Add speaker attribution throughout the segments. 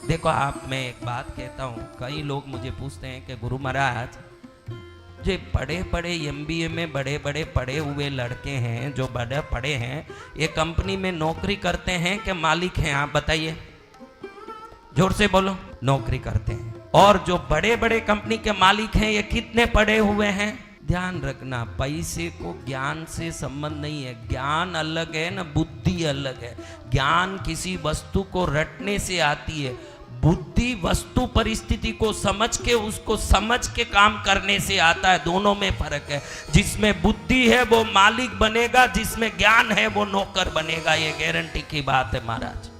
Speaker 1: देखो आप, मैं एक बात कहता हूँ, कई लोग मुझे पूछते हैं कि गुरु महाराज जो बड़े बड़े एमबीए में बड़े बड़े पढ़े हुए लड़के हैं, जो बड़े पढ़े हैं, ये कंपनी में नौकरी करते हैं कि मालिक हैं? आप बताइए, जोर से बोलो। नौकरी करते हैं। और जो बड़े बड़े कंपनी के मालिक हैं, ये कितने पढ़े हुए हैं? ध्यान रखना, पैसे को ज्ञान से संबंध नहीं है। ज्ञान अलग है ना, बुद्धि अलग है। ज्ञान किसी वस्तु को रटने से आती है, बुद्धि वस्तु परिस्थिति को समझ के, उसको समझ के काम करने से आता है। दोनों में फर्क है। जिसमें बुद्धि है वो मालिक बनेगा, जिसमें ज्ञान है वो नौकर बनेगा। ये गारंटी की बात है महाराज।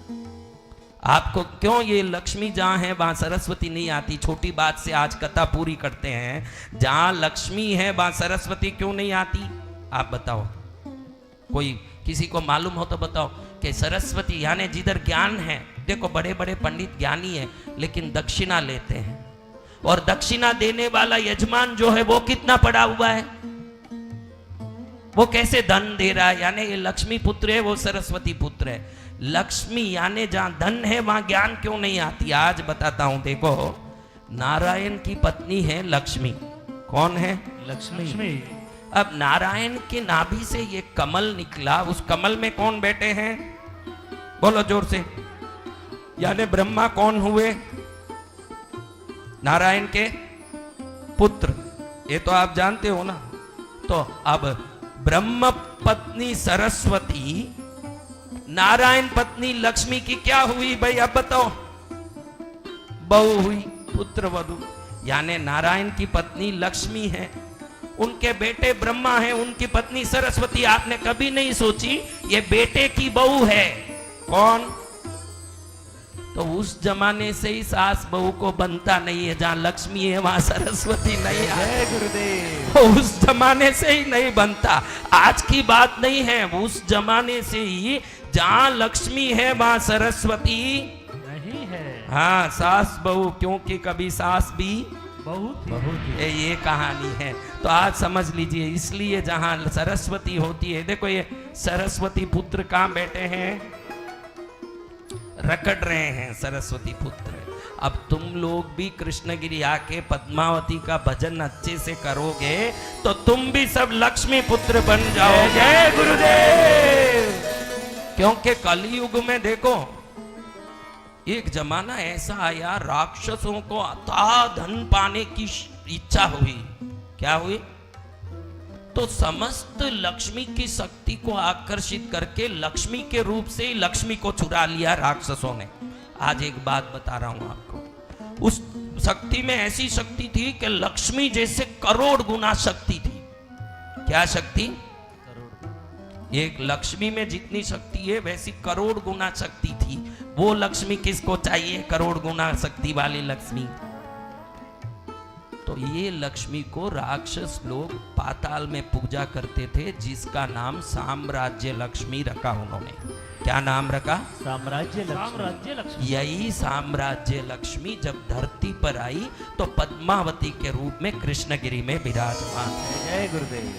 Speaker 1: आपको क्यों ये लक्ष्मी जहां है वहां सरस्वती नहीं आती? छोटी बात से आज कथा पूरी करते हैं। जहां लक्ष्मी है वहां सरस्वती क्यों नहीं आती? आप बताओ, कोई किसी को मालूम हो तो बताओ कि सरस्वती यानी जिधर ज्ञान है। देखो बड़े बड़े पंडित ज्ञानी है लेकिन दक्षिणा लेते हैं, और दक्षिणा देने वाला यजमान जो है वो कितना पड़ा हुआ है, वो कैसे धन दे रहा है? यानी ये लक्ष्मी पुत्र है, वो सरस्वती पुत्र है। लक्ष्मी यानी जहां धन है वहां ज्ञान क्यों नहीं आती? आज बताता हूं। देखो, नारायण की पत्नी है लक्ष्मी। कौन है? लक्ष्मी। अब नारायण के नाभि से ये कमल निकला, उस कमल में कौन बैठे हैं? बोलो जोर से। यानी ब्रह्मा कौन हुए? नारायण के पुत्र। ये तो आप जानते हो ना। तो अब ब्रह्म पत्नी सरस्वती, नारायण पत्नी लक्ष्मी की क्या हुई भाई? अब बताओ। बहू हुई, पुत्र वधु। यानी नारायण की पत्नी लक्ष्मी है, उनके बेटे ब्रह्मा है, उनकी पत्नी सरस्वती। आपने कभी नहीं सोची ये बेटे की बहू है? कौन? तो उस जमाने से ही सास बहू को बनता नहीं है। जहां लक्ष्मी है वहां सरस्वती नहीं है गुरुदेव। उस जमाने से ही नहीं बनता, आज की बात नहीं है। उस जमाने से ही जहां लक्ष्मी है वहां सरस्वती नहीं है। हाँ, सास बहू, क्योंकि कभी सास भी बहुत ये कहानी है। तो आज समझ लीजिए, इसलिए जहां सरस्वती होती है। देखो ये सरस्वती पुत्र कहां बैठे हैं? रकड़ रहे हैं सरस्वती पुत्र। अब तुम लोग भी कृष्णगिरी आके पद्मावती का भजन अच्छे से करोगे तो तुम भी सब लक्ष्मी पुत्र बन जाओगे गुरुदेव। क्योंकि कलयुग में देखो, एक जमाना ऐसा आया, राक्षसों को अथाह धन पाने की इच्छा हुई। क्या हुई? तो समस्त लक्ष्मी की शक्ति को आकर्षित करके लक्ष्मी के रूप से ही लक्ष्मी को चुरा लिया राक्षसों ने। आज एक बात बता रहा हूं आपको, उस शक्ति में ऐसी शक्ति थी कि लक्ष्मी जैसे करोड़ गुना शक्ति थी। क्या शक्ति? एक लक्ष्मी में जितनी शक्ति है वैसी करोड़ गुना शक्ति थी। वो लक्ष्मी किसको चाहिए? करोड़ गुना शक्ति वाली लक्ष्मी। तो ये लक्ष्मी को राक्षस लोग पाताल में पूजा करते थे, जिसका नाम साम्राज्य लक्ष्मी रखा उन्होंने। क्या नाम रखा? साम्राज्य लक्ष्मी। यही साम्राज्य लक्ष्मी जब धरती पर आई तो पद्मावती के रूप में कृष्णगिरी में विराजमान है। जय गुरुदेव।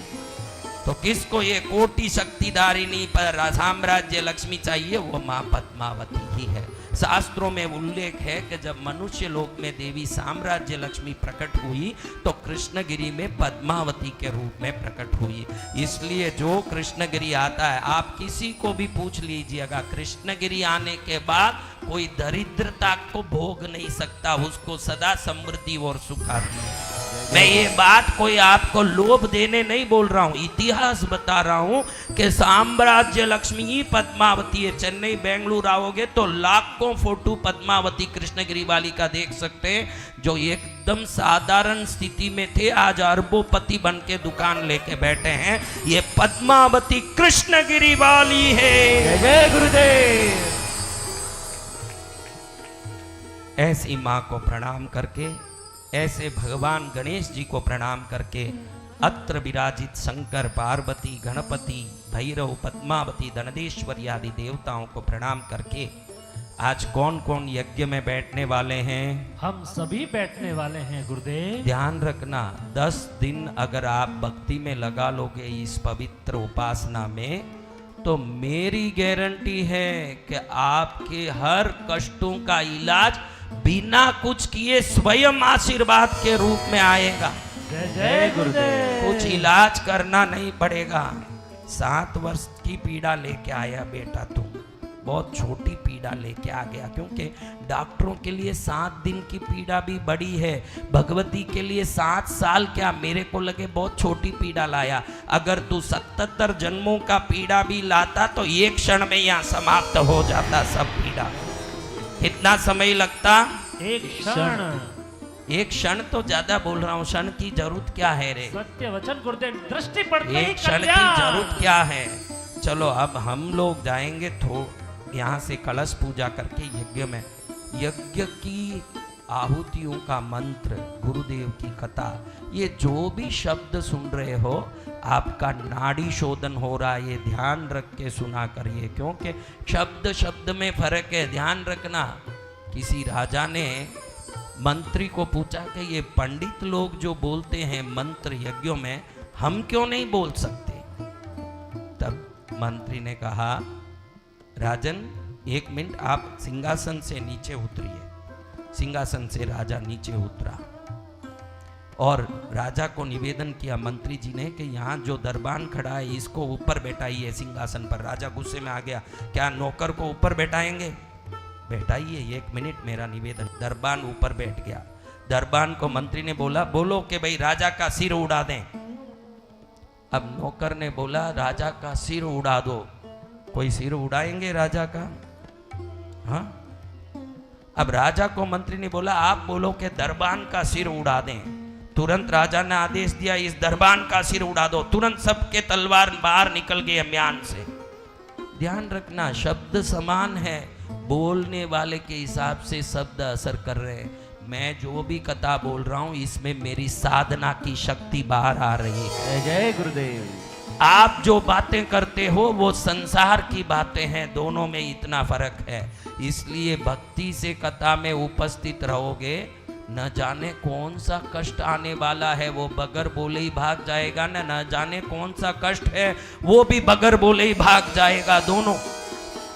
Speaker 1: तो किसको ये कोटि शक्तिधारिणी पर साम्राज्य लक्ष्मी चाहिए? वो मां पद्मावती ही है। शास्त्रों में उल्लेख है कि जब मनुष्य लोक में देवी साम्राज्य लक्ष्मी प्रकट हुई तो कृष्णगिरी में पद्मावती के रूप में प्रकट हुई। इसलिए जो कृष्णगिरी आता है, आप किसी को भी पूछ लीजिएगा, कृष्णगिरी आने के बाद कोई दरिद्रता को भोग नहीं सकता, उसको सदा समृद्धि और सुख आती है। मैं ये बात कोई आपको लोभ देने नहीं बोल रहा हूं, इतिहास बता रहा हूं कि साम्राज्य लक्ष्मी ही पद्मावती है। चेन्नई बेंगलुरु आओगे तो लाखों फोटो पद्मावती कृष्णगिरी वाली का देख सकते हैं, जो एकदम साधारण स्थिति में थे, आज अरबोपति बन के दुकान लेके बैठे हैं। ये पद्मावती कृष्णगिरी वाली है। जय गुरुदेव। ऐसी मां को प्रणाम करके, ऐसे भगवान गणेश जी को प्रणाम करके, अत्र विराजित शंकर, पार्वती, गणपति, भैरव, पद्मावती, दंडेश्वरी आदि देवताओं को प्रणाम करके आज कौन कौन यज्ञ में बैठने वाले हैं?
Speaker 2: हम सभी बैठने वाले हैं गुरुदेव।
Speaker 1: ध्यान रखना, 10 दिन अगर आप भक्ति में लगा लोगे इस पवित्र उपासना में, तो मेरी गारंटी है कि आपके हर कष्टों का इलाज बिना कुछ किए स्वयं आशीर्वाद के रूप में आएगा।
Speaker 2: जय जय गुरुदेव।
Speaker 1: कुछ इलाज करना नहीं पड़ेगा। 7 वर्ष की पीड़ा लेके आया बेटा तू, बहुत छोटी पीड़ा लेके आ गया, क्योंकि डॉक्टरों के लिए 7 दिन की पीड़ा भी बड़ी है, भगवती के लिए 7 साल क्या, मेरे को लगे बहुत छोटी पीड़ा लाया। अगर तू 77 जन्मों का पीड़ा भी लाता तो एक क्षण में यहाँ समाप्त हो जाता सब पीड़ा। कितना समय लगता?
Speaker 2: एक क्षण।
Speaker 1: एक क्षण तो ज्यादा बोल रहा हूँ, क्षण की जरूरत क्या है रे?
Speaker 2: सत्य वचन गुरुदेव, दृष्टि पड़ते ही
Speaker 1: एक क्षण की जरूरत क्या है? चलो अब हम लोग जाएंगे यहाँ से कलश पूजा करके यज्ञ में, यज्ञ की आहुतियों का मंत्र, गुरुदेव की कथा, ये जो भी शब्द सुन रहे हो आपका नाड़ी शोधन हो रहा है, ये ध्यान रख के सुना करिए, क्योंकि शब्द शब्द में फर्क है, ध्यान रखना। किसी राजा ने मंत्री को पूछा कि ये पंडित लोग जो बोलते हैं मंत्र यज्ञों में, हम क्यों नहीं बोल सकते? तब मंत्री ने कहा, राजन 1 मिनट आप सिंहासन से नीचे उतरिए। सिंहासन से राजा नीचे उतरा और राजा को निवेदन किया मंत्री जी ने कि यहाँ जो दरबान खड़ा है इसको ऊपर बैठाइए सिंहासन पर। राजा गुस्से में आ गया, क्या नौकर को ऊपर बैठाएंगे? बैठाइए, 1 मिनट मेरा निवेदन। दरबान ऊपर बैठ गया। दरबान को मंत्री ने बोला, बोलो कि भाई राजा का सिर उड़ा दें। अब नौकर ने बोला, राजा का सिर उड़ा दो। कोई सिर उड़ाएंगे राजा का? हाँ। अब राजा को मंत्री ने बोला, आप बोलो कि दरबान का सिर उड़ा दें। तुरंत राजा ने आदेश दिया, इस दरबान का सिर उड़ा दो। तुरंत सबके तलवार बाहर निकल गए म्यान से। ध्यान रखना, शब्द समान है, बोलने वाले के हिसाब से शब्द असर कर रहे हैं। मैं जो भी कथा बोल रहा हूं इसमें मेरी साधना की शक्ति बाहर आ रही है।
Speaker 2: जय गुरुदेव।
Speaker 1: आप जो बातें करते हो वो संसार की बातें हैं, दोनों में इतना फर्क है। इसलिए भक्ति से कथा में उपस्थित रहोगे, न जाने कौन सा कष्ट आने वाला है वो बगैर बोले ही भाग जाएगा, न जाने कौन सा कष्ट है वो भी बगैर बोले ही भाग जाएगा। दोनों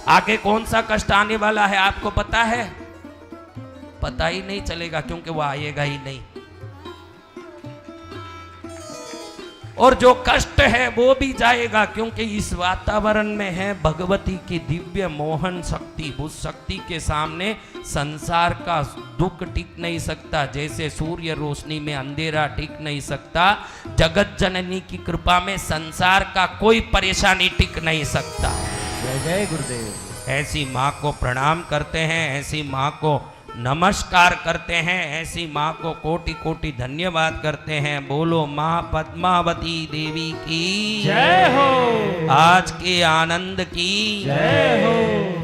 Speaker 1: आगे कौन सा कष्ट आने वाला है आपको पता है? पता ही नहीं चलेगा, क्योंकि वो आएगा ही नहीं। और जो कष्ट है वो भी जाएगा, क्योंकि इस वातावरण में है भगवती की दिव्य मोहन शक्ति। उस शक्ति के सामने संसार का दुख टिक नहीं सकता, जैसे सूर्य रोशनी में अंधेरा टिक नहीं सकता, जगत जननी की कृपा में संसार का कोई परेशानी टिक नहीं सकता।
Speaker 2: जय जय गुरुदेव।
Speaker 1: ऐसी माँ को प्रणाम करते हैं, ऐसी माँ को नमस्कार करते हैं, ऐसी माँ को कोटि कोटि धन्यवाद करते हैं। बोलो माँ पद्मावती देवी की
Speaker 2: जय हो।
Speaker 1: आज के आनंद की
Speaker 2: जय हो।